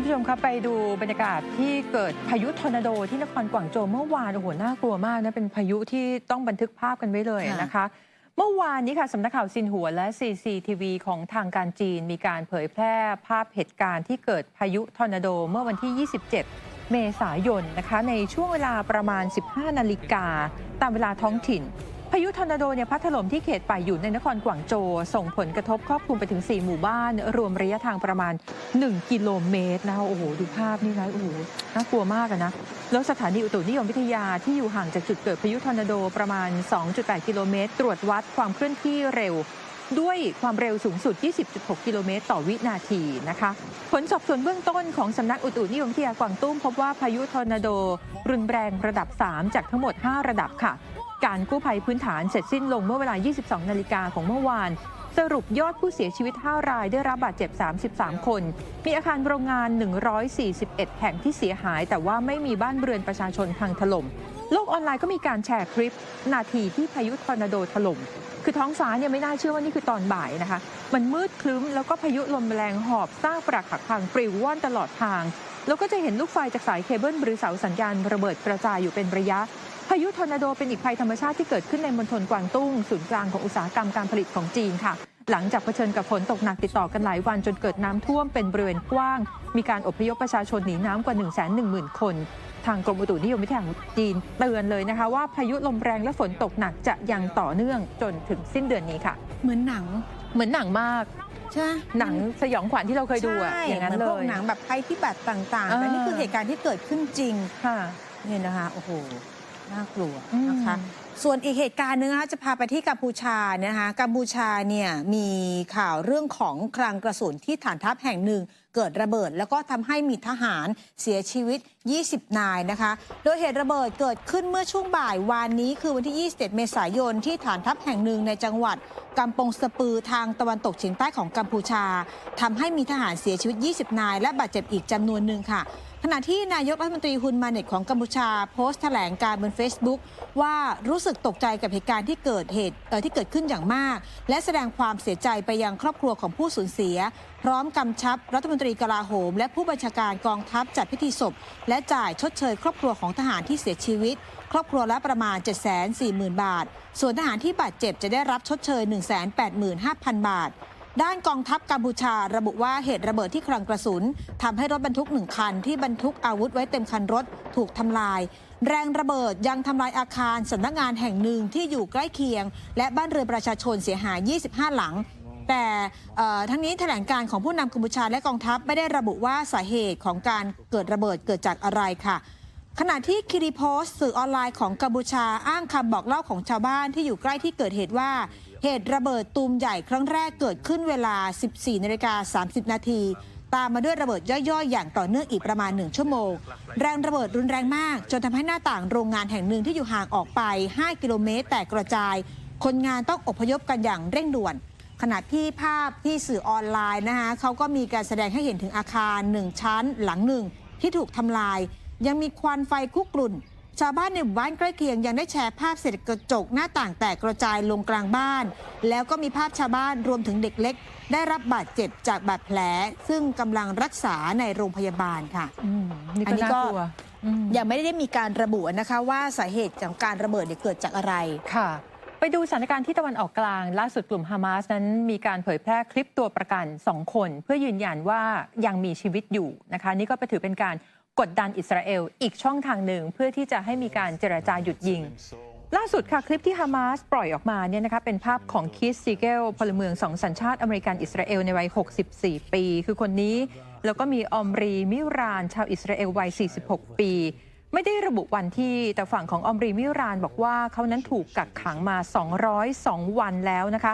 ผู้ชมครับไปดูบรรยากาศที่เกิดพายุทอร์นาโดที่นครกวางโจวเมื่อวานโอ้โหน่ากลัวมากนะเป็นพายุที่ต้องบันทึกภาพกันไว้เลยนะคะเมื่อวานนี้ค่ะสำนักข่าวซินหัวและ CCTV ของทางการจีนมีการเผยแพร่ภาพเหตุการณ์ที่เกิดพายุทอร์นาโดเมื่อวันที่ 27 เมษายนนะคะในช่วงเวลาประมาณ 15 นาฬิกาตามเวลาท้องถิ่นพายุทอร์นาโดพัดถล่มที่เขตป่ายหยุนในนครกวางโจวส่งผลกระทบครอบคลุมไปถึง 4 หมู่บ้านรวมระยะทางประมาณ 1 กิโลเมตรนะคะโอ้โหดูภาพนี่นะโอ้โหน่ากลัวมากนะแล้วสถานีอุตุนิยมวิทยาที่อยู่ห่างจากจุดเกิดพายุทอร์นาโดประมาณ 2.8 กิโลเมตรตรวจวัดความเคลื่อนที่เร็วด้วยความเร็วสูงสุด 20.6 กิโลเมตรต่อวินาทีนะคะผลสอบสวนเบื้องต้นของสำนักอุตุนิยมวิทยากวางตุ้งพบว่าพายุทอร์นาโดรุนแรงระดับ 3 จากทั้งหมด 5 ระดับค่ะการกู้ภัยพื้นฐานเสร็จสิ้นลงเมื่อเวลา 22 นาฬิกาของเมื่อวานสรุปยอดผู้เสียชีวิต 5 รายได้รับบาดเจ็บ 33 คนมีอาคารโรงงาน 141 แห่งที่เสียหายแต่ว่าไม่มีบ้านเรือนประชาชนพังถล่มโลกออนไลน์ก็มีการแชร์คลิปนาทีที่พายุทอร์นาโดถล่มคือท้องฟ้าเนี่ยไม่น่าเชื่อว่านี่คือตอนบ่ายนะคะมันมืดครึ้มแล้วก็พายุลมแรงหอบซากปรักหักพังปลิวว่อนตลอดทางแล้วก็จะเห็นลูกไฟจากสายเคเบิลหรือเสาสัญญาณระเบิดกระจายอยู่เป็นระยะพายุทอร์นาโดเป็นอีกภัยธรรมชาติที่เกิดขึ้นในมณฑลกวางตุ้งศูนย์กลางของอุตสาหกรรมการผลิตของจีนค่ะหลังจากเผชิญกับฝนตกหนักติดต่อกันหลายวันจนเกิดน้ำท่วมเป็นบริเวณกว้างมีการอพยพประชาชนหนีน้ำกว่า 110,000 คนทางกรมอุตุนิยมวิทยาของจีนเตือนเลยนะคะว่าพายุลมแรงและฝนตกหนักจะยังต่อเนื่องจนถึงสิ้นเดือนนี้ค่ะเหมือนหนังมากใช่หนังสยองขวัญที่เราเคยดูอย่างนั้นเลยหนังแบบภัยพิบัติต่างๆแต่นี่คือเหตุการณ์ที่เกิดขึ้นจริงนี่นะคะโอ้โหน่ากลัวนะคะส่วนอีกเหตุการณ์นึงนะคะจะพาไปที่กัมพูชานะคะกัมพูชาเนี่ยมีข่าวเรื่องของคลังกระสุนที่ฐานทัพแห่งหนึ่งเกิดระเบิดแล้วก็ทำให้มีทหารเสียชีวิต 20 นายนะคะโดยเหตุระเบิดเกิดขึ้นเมื่อช่วงบ่ายวานนี้คือวันที่ 21 เมษายนที่ฐานทัพแห่งหนึ่งในจังหวัดกัมปงสปือทางตะวันตกเฉียงใต้ของกัมพูชาทำให้มีทหารเสียชีวิต 20 นายและบาดเจ็บอีกจำนวนหนึ่งค่ะขณะที่นายกรัฐมนตรีฮุนมาเน็ตของกัมพูชาโพสต์แถลงการบน Facebook ว่ารู้สึกตกใจกับเหตุการณ์ที่เกิดขึ้นอย่างมากและแสดงความเสียใจไปยังครอบครัวของผู้สูญเสียพร้อมกำชับรัฐมนตรีกลาโหมและผู้บัญชาการกองทัพจัดพิธีศพและจ่ายชดเชยครอบครัวของทหารที่เสียชีวิตครอบครัวละประมาณ 740,000 บาทส่วนทหารที่บาดเจ็บจะได้รับชดเชย 185,000 บาทด้านกองทัพกัมพูชาระบุว่าเหตุระเบิดที่คลังกระสุนทำให้รถบรรทุก1 คันที่บรรทุกอาวุธไว้เต็มคันรถถูกทำลายแรงระเบิดยังทำลายอาคารสำนักงานแห่งหนึ่งที่อยู่ใกล้เคียงและบ้านเรือนประชาชนเสียหาย 25 หลังแต่ทั้งนี้แถลงการของผู้นำกัมพูชาและกองทัพไม่ได้ระบุว่าสาเหตุของการเกิดระเบิดเกิดจากอะไรค่ะขณะที่คิริโพสต์สื่อออนไลน์ของกัมพูชาอ้างคำบอกเล่าของชาวบ้านที่อยู่ใกล้ที่เกิดเหตุว่าเหตุระเบิดตูมใหญ่ครั้งแรกเกิดขึ้นเวลา 14:30 นาทีตามมาด้วยระเบิดย่อยๆอย่างต่อเนื่องอีกประมาณ1 ชั่วโมงแรงระเบิดรุนแรงมากจนทำให้หน้าต่างโรงงานแห่งหนึ่งที่อยู่ห่างออกไป5 กิโลเมตรแตกกระจายคนงานต้องอพยพกันอย่างเร่งด่วนขณะที่ภาพที่สื่อออนไลน์นะคะเขาก็มีการแสดงให้เห็นถึงอาคาร1 ชั้นหลังหนึ่งที่ถูกทำลายยังมีควันไฟคุกรุ่นชาวบ้านในหมู่บ้านใกล้เคียงยังได้แชร์ภาพเศษกระจกหน้าต่างแตกกระจายลงกลางบ้านแล้วก็มีภาพชาวบ้านรวมถึงเด็กเล็กได้รับบาดเจ็บจากบาดแผลซึ่งกำลังรักษาในโรงพยาบาลค่ะอันนี้ก็ยังไม่ได้มีการระบุนะคะว่าสาเหตุของการระเบิดเกิดจากอะไรค่ะไปดูสถานการณ์ที่ตะวันออกกลางล่าสุดกลุ่มฮามาสนั้นมีการเผยแพร่คลิปตัวประกัน2 คนเพื่อยืนยันว่ายังมีชีวิตอยู่นะคะนี่ก็ถือเป็นการกดดันอิสราเอลอีกช่องทางหนึ่งเพื่อที่จะให้มีการเจรจาหยุดยิงล่าสุดค่ะคลิปที่ฮามาสปล่อยออกมาเนี่ยนะคะเป็นภาพของคิสซีเกลพลเมือง2 สัญชาติอเมริกันอิสราเอลในวัย64 ปีคือคนนี้แล้วก็มีอมรีมิรานชาวอิสราเอลวัย46 ปีไม่ได้ระบุวันที่แต่ฝั่งของอมรีมิรานบอกว่าเขานั้นถูกกักขังมา202 วันแล้วนะคะ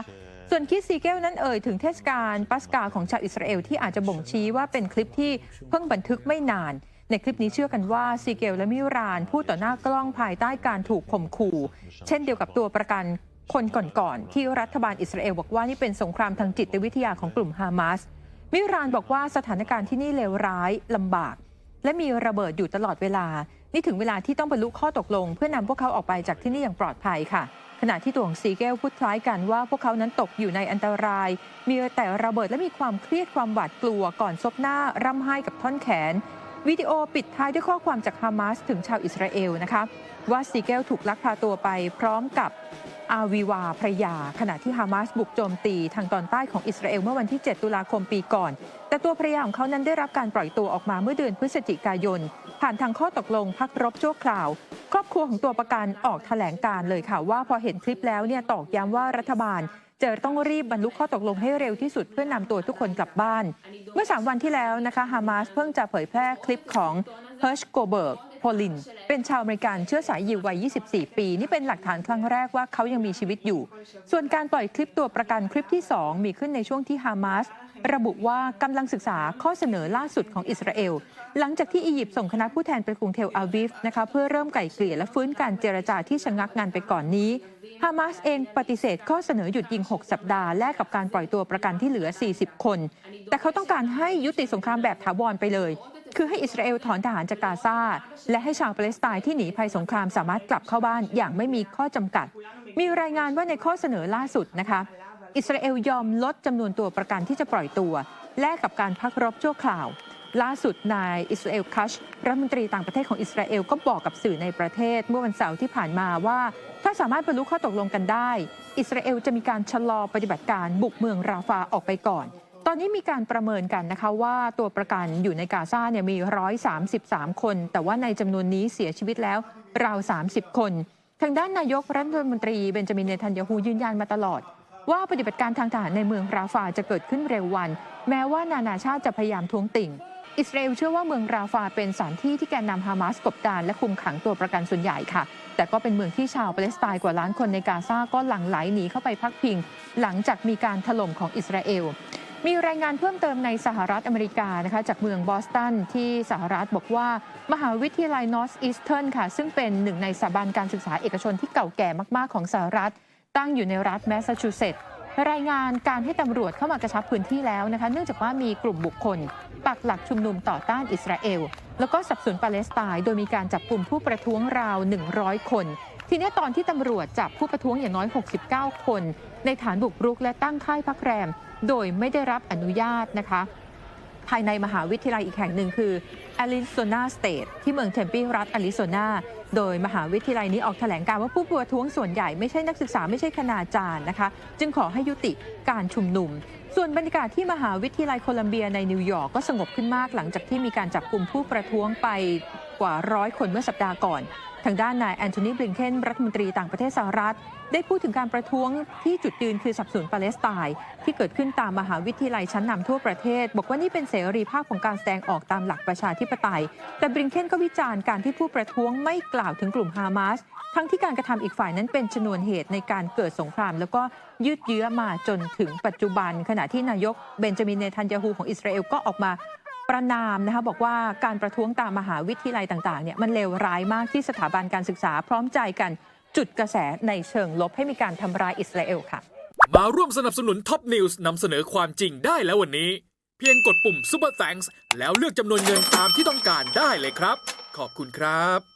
ส่วนคิสซีเกลนั้นถึงเทศกาลปัสกาของชาวอิสราเอลที่อาจจะบ่งชี้ว่าเป็นคลิปที่เพิ่งบันทึกไม่นานในคลิปนี้เชื่อกันว่าซีเกลและมิรานพูดต่อหน้ากล้องภายใต้การถูกข่มขู่เช่นเดียวกับตัวประกันคนก่อนๆที่รัฐบาลอิสราเอลบอกว่านี่เป็นสงครามทางจิตวิทยาของกลุ่มฮามาสมิรานบอกว่าสถานการณ์ที่นี่เลวร้ายลำบากและมีระเบิดอยู่ตลอดเวลานี่ถึงเวลาที่ต้องบรรลุข้อตกลงเพื่อนำพวกเขาออกไปจากที่นี่อย่างปลอดภัยค่ะ ขณะที่ตัวของซีเกลพูดคล้ายกันว่าพวกเขานั้นตกอยู่ในอันตรายมีแต่ระเบิดและมีความเครียดความหวาดกลัวก่อนซบหน้าร่ำไห้กับท่อนแขนวิดีโอปิดท้ายด้วยข้อความจากฮามาสถึงชาวอิสราเอลนะคะว่าซีเกลถูกลักพาตัวไปพร้อมกับอาวีวาภรรยาขณะที่ฮามาสบุกโจมตีทางตอนใต้ของอิสราเอลเมื่อวันที่ 7 ตุลาคมปีก่อนแต่ตัวภรรยาของเขานั้นได้รับการปล่อยตัวออกมาเมื่อเดือนพฤศจิกายนผ่านทางข้อตกลงพักรบชั่วคราวครอบครัวของตัวประกันออกแถลงการเลยค่ะว่าพอเห็นคลิปแล้วเนี่ยตอกย้ำว่ารัฐบาลจะต้องรีบบรรลุข้อตกลงให้เร็วที่สุดเพื่อนำตัวทุกคนกลับบ้านเมื่อ3 วันที่แล้วนะคะฮามาสเพิ่งจะเผยแพร่คลิปของเฮิร์ชโกเบิร์กโพลินเป็นชาวอเมริกันเชื้อสายยิววัย 24 ปีนี่เป็นหลักฐานครั้งแรกว่าเขายังมีชีวิตอยู่ส่วนการปล่อยคลิปตัวประกันคลิปที่ 2 มีขึ้นในช่วงที่ฮามาสระบุว่ากำลังศึกษาข้อเสนอล่าสุดของอิสราเอลหลังจากที่อียิปต์ส่งคณะผู้แทนไปกรุงเทลอาวีฟนะคะเพื่อเริ่มไกล่เกลี่ยและฟื้นการเจรจาที่ชะงักงันไปก่อนนี้ฮามาสเองปฏิเสธข้อเสนอหยุดยิง6 สัปดาห์แลกกับการปล่อยตัวประกันที่เหลือ40 คนแต่เขาต้องการให้ยุติสงครามแบบถาวรไปเลยคือให้อิสราเอลถอนทหารจากกาซาและให้ชาวปาเลสไตน์ที่หนีภัยสงครามสามารถกลับเข้าบ้านอย่างไม่มีข้อจำกัดมีรายงานว่าในข้อเสนอล่าสุดนะคะอิสราเอลยอมลดจำนวนตัวประกันที่จะปล่อยตัวแลกกับการพักรบชั่วคราวล่าสุดนายอิสราเอลคัชรัฐมนตรีต่างประเทศของอิสราเอลก็บอกกับสื่อในประเทศเมื่อวันเสาร์ที่ผ่านมาว่าถ้าสามารถบรรลุข้อตกลงกันได้อิสราเอลจะมีการชะลอปฏิบัติการบุกเมืองราฟาออกไปก่อนตอนนี้มีการประเมินกันนะคะว่าตัวประกันอยู่ในกาซาเนี่ยมี133 คนแต่ว่าในจำนวนนี้เสียชีวิตแล้วราว30 คนทางด้านนายกรัฐมนตรีเบนจามินเนทันยาฮูยืนยันมาตลอดว่าปฏิบัติการทางทหารในเมืองราฟาจะเกิดขึ้นเร็ววันแม้ว่านานาชาติจะพยายามท้วงติ่งอิสราเอลเชื่อว่าเมืองราฟาเป็นสถานที่ที่แกนนำฮามาสกบดานและคุมขังตัวประกันส่วนใหญ่ค่ะแต่ก็เป็นเมืองที่ชาวปาเลสไตน์กว่าล้านคนในกาซาก็หลั่งไหลหนีเข้าไปพักพิงหลังจากมีการถล่มของอิสราเอลมีรายงานเพิ่มเติมในสหรัฐอเมริกานะคะจากเมืองบอสตันที่สหรัฐบอกว่ามหาวิทยาลัยนอร์ทอีสเทิร์นค่ะซึ่งเป็นหนึ่งในสถาบันการศึกษาเอกชนที่เก่าแก่มากๆของสหรัฐตั้งอยู่ในรัฐแมสซาชูเซตส์รายงานการให้ตำรวจเข้ามากระชับพื้นที่แล้วนะคะเนื่องจากว่ามีกลุ่มบุคคลปักหลักชุมนุมต่อต้านอิสราเอลแล้วก็สนับสนุนปาเลสไตน์โดยมีการจับกลุ่มผู้ประท้วงราว100 คนทีนี้ตอนที่ตำรวจจับผู้ประท้วงอย่างน้อย69 คนในฐานบุกรุกและตั้งค่ายพักแรมโดยไม่ได้รับอนุญาตนะคะภายในมหาวิทยาลัยอีกแห่งหนึ่งคือแอริโซนาสเตทที่เมืองเทมเปิลรัฐแอริโซนาโดยมหาวิทยาลัยนี้ออกแถลงการว่าผู้ประท้วงส่วนใหญ่ไม่ใช่นักศึกษาไม่ใช่คณาจารย์นะคะจึงขอให้ยุติการชุมนุมส่วนบรรยากาศที่มหาวิทยาลัยโคลัมเบียในนิวยอร์กก็สงบขึ้นมากหลังจากที่มีการจับกุมผู้ประท้วงไปกว่า100 คนเมื่อสัปดาห์ก่อนทางด้านนายแอนโทนี บลิงเคนรัฐมนตรีต่างประเทศสหรัฐได้พูดถึงการประท้วงที่จุดยืนคือสนับสนุนปาเลสไตน์ที่เกิดขึ้นตามมหาวิทยาลัยชั้นนำทั่วประเทศบอกว่านี่เป็นเสรีภาพของการแสดงออกตามหลักประชาธิปไตยแต่บลิงเคนก็วิจารณ์การที่ผู้ประท้วงไม่กล่าวถึงกลุ่มฮามาสทั้งที่การกระทำอีกฝ่ายนั้นเป็นชนวนเหตุในการเกิดสงครามแล้วก็ยืดเยื้อมาจนถึงปัจจุบันขณะที่นายกเบนจามินเนทันยาฮูของอิสราเอลก็ออกมาประณามนะคะบอกว่าการประท้วงตามมหาวิทยาลัยต่างๆเนี่ยมันเลวร้ายมากที่สถาบันการศึกษาพร้อมใจกันจุดกระแสในเชิงลบให้มีการทำร้ายอิสราเอลค่ะมาร่วมสนับสนุนท็อปนิวส์นำเสนอความจริงได้แล้ววันนี้เพียงกดปุ่ม Super Thanks แล้วเลือกจำนวนเงินตามที่ต้องการได้เลยครับขอบคุณครับ